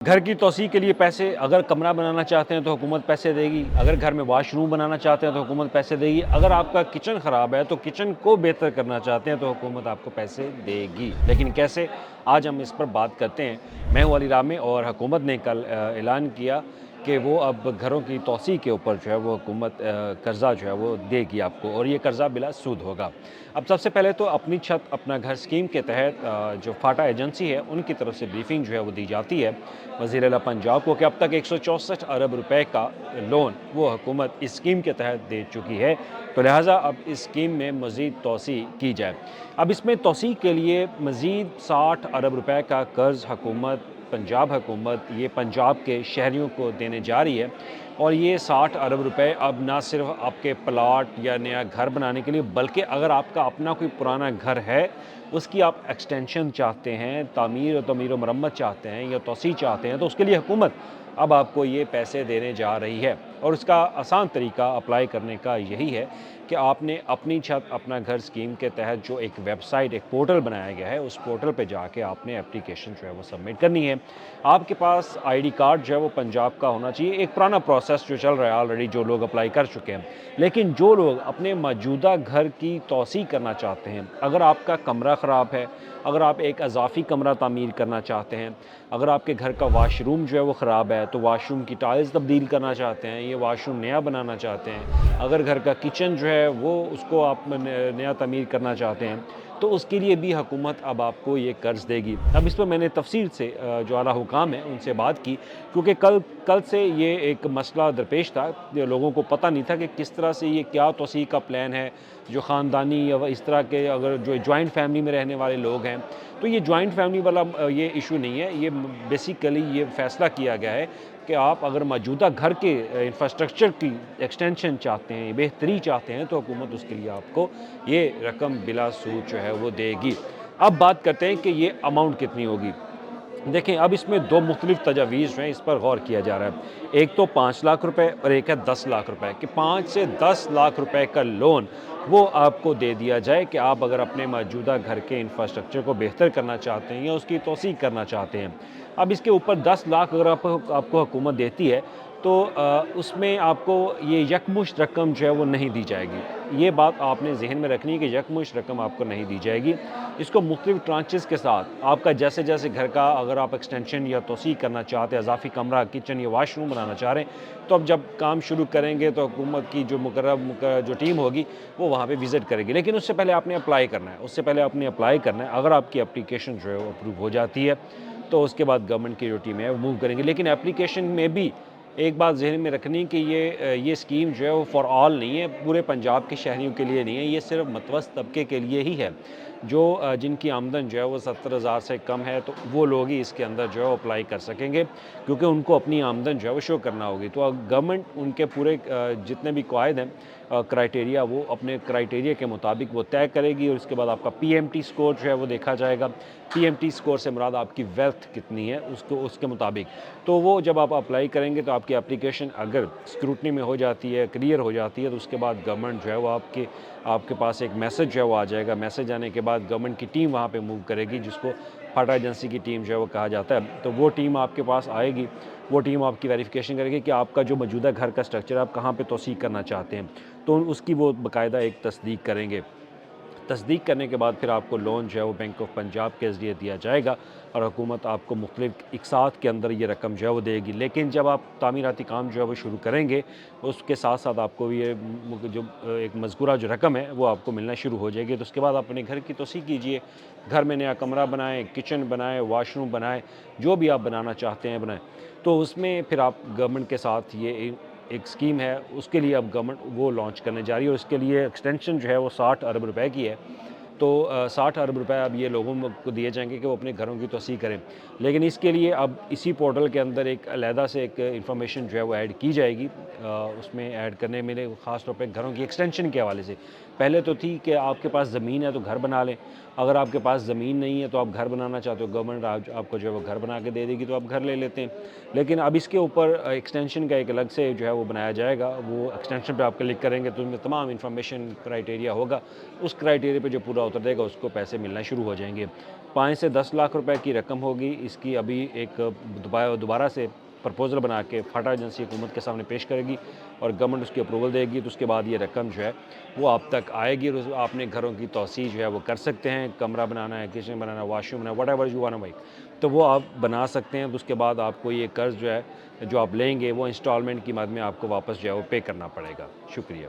घर की तोसी के लिए पैसे, अगर कमरा बनाना चाहते हैं तो हुकूमत पैसे देगी, अगर घर में वाशरूम बनाना चाहते हैं तो हुकूमत पैसे देगी, अगर आपका किचन ख़राब है तो किचन को बेहतर करना चाहते हैं तो हुकूमत आपको पैसे देगी। लेकिन कैसे? आज हम इस पर बात करते हैं। मैं हूँ अली रामे और हुकूमत ने कल ऐलान किया कि वो अब घरों की तोसी के ऊपर जो है वो हुकूमत कर्ज़ा जो है वो देगी आपको, और ये कर्ज़ा बिला सूद होगा। अब सबसे पहले तो अपनी छत अपना घर स्कीम के तहत जो फाटा एजेंसी है उनकी तरफ से ब्रीफिंग जो है वो दी जाती है वज़ीर आला पंजाब को कि अब तक 164 अरब रुपए का लोन वो हुकूमत इस स्कीम के तहत दे चुकी है, तो लिहाजा अब इस स्कीम में मज़ीद तोसी की जाए। अब इसमें तोसी के लिए मज़ीद 60 अरब रुपए का कर्ज़ हुकूमत, पंजाब हुकूमत ये पंजाब के शहरियों को देने जा रही है, और ये 60 अरब रुपए अब ना सिर्फ आपके प्लाट या नया घर बनाने के लिए, बल्कि अगर आपका अपना कोई पुराना घर है, उसकी आप एक्सटेंशन चाहते हैं, तमीर व मरम्मत चाहते हैं या तोसी चाहते हैं, तो उसके लिए हुकूमत अब आपको ये पैसे देने जा रही है। और उसका आसान तरीका अप्लाई करने का यही है कि आपने अपनी छत अपना घर स्कीम के तहत जो एक वेबसाइट, एक पोर्टल बनाया गया है, उस पोर्टल पे जाके आपने एप्लीकेशन जो है वो सबमिट करनी है। आपके पास आईडी कार्ड जो है वो पंजाब का होना चाहिए। एक पुराना प्रोसेस जो चल रहा है ऑलरेडी, जो लोग अप्लाई कर चुके हैं। लेकिन जो लोग अपने मौजूदा घर की तोसी करना चाहते हैं, अगर आपका कमरा ख़राब है, अगर आप एक अज़ाफ़ी कमरा तामीर करना चाहते हैं, अगर आपके घर का वाशरूम जो है वो ख़राब है तो वाशरूम की टाइल्स तब्दील करना चाहते हैं, ये वाशरूम नया बनाना चाहते हैं, अगर घर का किचन जो है वो उसको आप नया तामीर करना चाहते हैं, तो उसके लिए भी हुकूमत अब आपको ये कर्ज़ देगी। अब इस पर मैंने तफ़सील से जो आला हुकाम है उनसे बात की, क्योंकि कल कल से ये एक मसला दरपेश था। लोगों को पता नहीं था कि किस तरह से ये क्या तोसी का प्लान है, जो ख़ानदानी या इस तरह के अगर जो जॉइंट फैमिली में रहने वाले लोग हैं, तो ये जॉइंट फैमिली वाला ये इशू नहीं है। ये बेसिकली ये फ़ैसला किया गया है कि आप अगर मौजूदा घर के इंफ्रास्ट्रक्चर की एक्सटेंशन चाहते हैं, बेहतरी चाहते हैं, तो हुकूमत उसके लिए आपको ये रकम बिला सूद जो है वो देगी। अब बात करते हैं कि ये अमाउंट कितनी होगी। देखें, अब इसमें 2 मुख्तलिफ़ तजावीज़ हैं, इस पर गौर किया जा रहा है। एक तो 5 लाख रुपए और एक है 10 लाख रुपए, कि 5 से 10 लाख रुपए का लोन वो आपको दे दिया जाए कि आप अगर अपने मौजूदा घर के इंफ्रास्ट्रक्चर को बेहतर करना चाहते हैं या उसकी तोसी करना चाहते हैं। अब इसके ऊपर 10 लाख अगर आपको हुकूमत देती है, तो उसमें आपको ये यकमुश्त रकम जो है वो नहीं दी जाएगी। ये बात आपने ज़हन में रखनी है कि यकमुश्त रकम आपको नहीं दी जाएगी। इसको मुख्तलिफ़ ट्रांचेज़ के साथ आपका जैसे-जैसे घर का अगर आप एक्सटेंशन या तोसी करना चाहते हैं, इज़ाफ़ी कमरा, किचन या वाशरूम बनाना चाह रहे हैं, तो अब जब काम शुरू करेंगे तो हुकूमत की जो जो टीम होगी वो वहाँ पे विज़िट करेगी। लेकिन उससे पहले आपने अप्लाई करना है, उससे पहले आपने अप्लाई करना है। अगर आपकी एप्लीकेशन जो है वो अप्रूव हो जाती है, तो उसके बाद गवर्नमेंट की जो टीम है वो मूव करेंगी। लेकिन एप्लीकेशन में भी एक बात ज़हन में रखनी कि ये स्कीम जो है वो फ़ॉर ऑल नहीं है, पूरे पंजाब के शहरियों के लिए नहीं है, ये सिर्फ़ मतवसत तबके के लिए ही है। जो जिनकी आमदन जो है वो 70,000 से कम है, तो वो लोग ही इसके अंदर जो है वो अप्लाई कर सकेंगे, क्योंकि उनको अपनी आमदन जो है वो शो करना होगी। तो गवर्नमेंट उनके पूरे जितने भी कवायद हैं, क्राइटेरिया, वो अपने क्राइटेरिया के मुताबिक वो तय करेगी, और उसके बाद आपका पीएमटी स्कोर जो है वो देखा जाएगा। पीएमटी स्कोर से मुराद आपकी वेल्थ कितनी है, उसको उसके मुताबिक। तो वो जब आप अप्लाई करेंगे तो आपकी एप्लीकेशन अगर स्क्रूटनी में हो जाती है, क्लियर हो जाती है, तो उसके बाद गवर्नमेंट जो है वो आपके पास एक मैसेज जो है वो आ जाएगा। मैसेज आने के बाद गवर्नमेंट की टीम वहाँ पे मूव करेगी, जिसको फाटा एजेंसी की टीम जो है वो कहा जाता है। तो वो टीम आपके पास आएगी, वो टीम आपकी वेरिफिकेशन करेगी कि आपका जो मौजूदा घर का स्ट्रक्चर है, आप कहाँ पे तोसी करना चाहते हैं, तो उसकी वो बाकायदा एक तस्दीक करेंगे। तस्दीक करने के बाद फिर आपको लोन जो है वो बैंक ऑफ पंजाब के ज़रिए दिया जाएगा, और हुकूमत आपको मुख्तलिफ़ इक़सात के अंदर ये रकम जो है वो देगी। लेकिन जब आप तामीराती काम जो है वो शुरू करेंगे, उसके साथ साथ आपको ये जो एक मज़कूरा जो रकम है वो आपको मिलना शुरू हो जाएगी। तो उसके बाद आप अपने घर की तोसी कीजिए, घर में नया कमरा बनाएँ, किचन बनाएँ, वाशरूम बनाएँ, जो भी आप बनाना चाहते हैं बनाएँ। तो उसमें फिर आप गवर्नमेंट के साथ ये एक स्कीम है, उसके लिए अब गवर्नमेंट वो लॉन्च करने जा रही है, और इसके लिए एक्सटेंशन जो है वो 60 अरब रुपए की है। तो 60 अरब रुपए अब ये लोगों को दिए जाएंगे कि वो अपने घरों की तोसी करें। लेकिन इसके लिए अब इसी पोर्टल के अंदर एक अलहदा से एक इंफॉर्मेशन जो है वो ऐड की जाएगी। उसमें ऐड करने में ख़ास तौर पे घरों की एक्सटेंशन के हवाले से। पहले तो थी कि आपके पास ज़मीन है तो घर बना लें, अगर आपके पास ज़मीन नहीं है तो आप घर बनाना चाहते हो, गवर्नमेंट आपको जो है वो घर बना के दे देगी, तो आप घर ले लेते हैं। लेकिन अब इसके ऊपर एक्सटेंशन का एक अलग से जो है वो बनाया जाएगा। वो एक्सटेंशन पे आप क्लिक करेंगे तो उसमें तमाम इन्फॉर्मेशन क्राइटेरिया होगा, उस क्राइटेरिया पे जो पूरा उतर देगा उसको पैसे मिलना शुरू हो जाएंगे। 5 से 10 लाख रुपए की रकम होगी। इसकी अभी एक दोबारा से प्रपोज़ल बना के फाटा एजेंसी हुकूमत के सामने पेश करेगी और गवर्नमेंट उसकी अप्रूवल देगी, तो उसके बाद ये रकम जो है वो आप तक आएगी और आप अपने घरों की तोसी जो है वो कर सकते हैं। कमरा बनाना है, किचन बनाना है, वॉशरूम बनाना है, whatever you want to make, तो वो आप बना सकते हैं। तो उसके बाद आपको ये कर्ज़ जो है, जो आप लेंगे वो इंस्टॉलमेंट की मद में आपको वापस जो है वो पे करना पड़ेगा। शुक्रिया।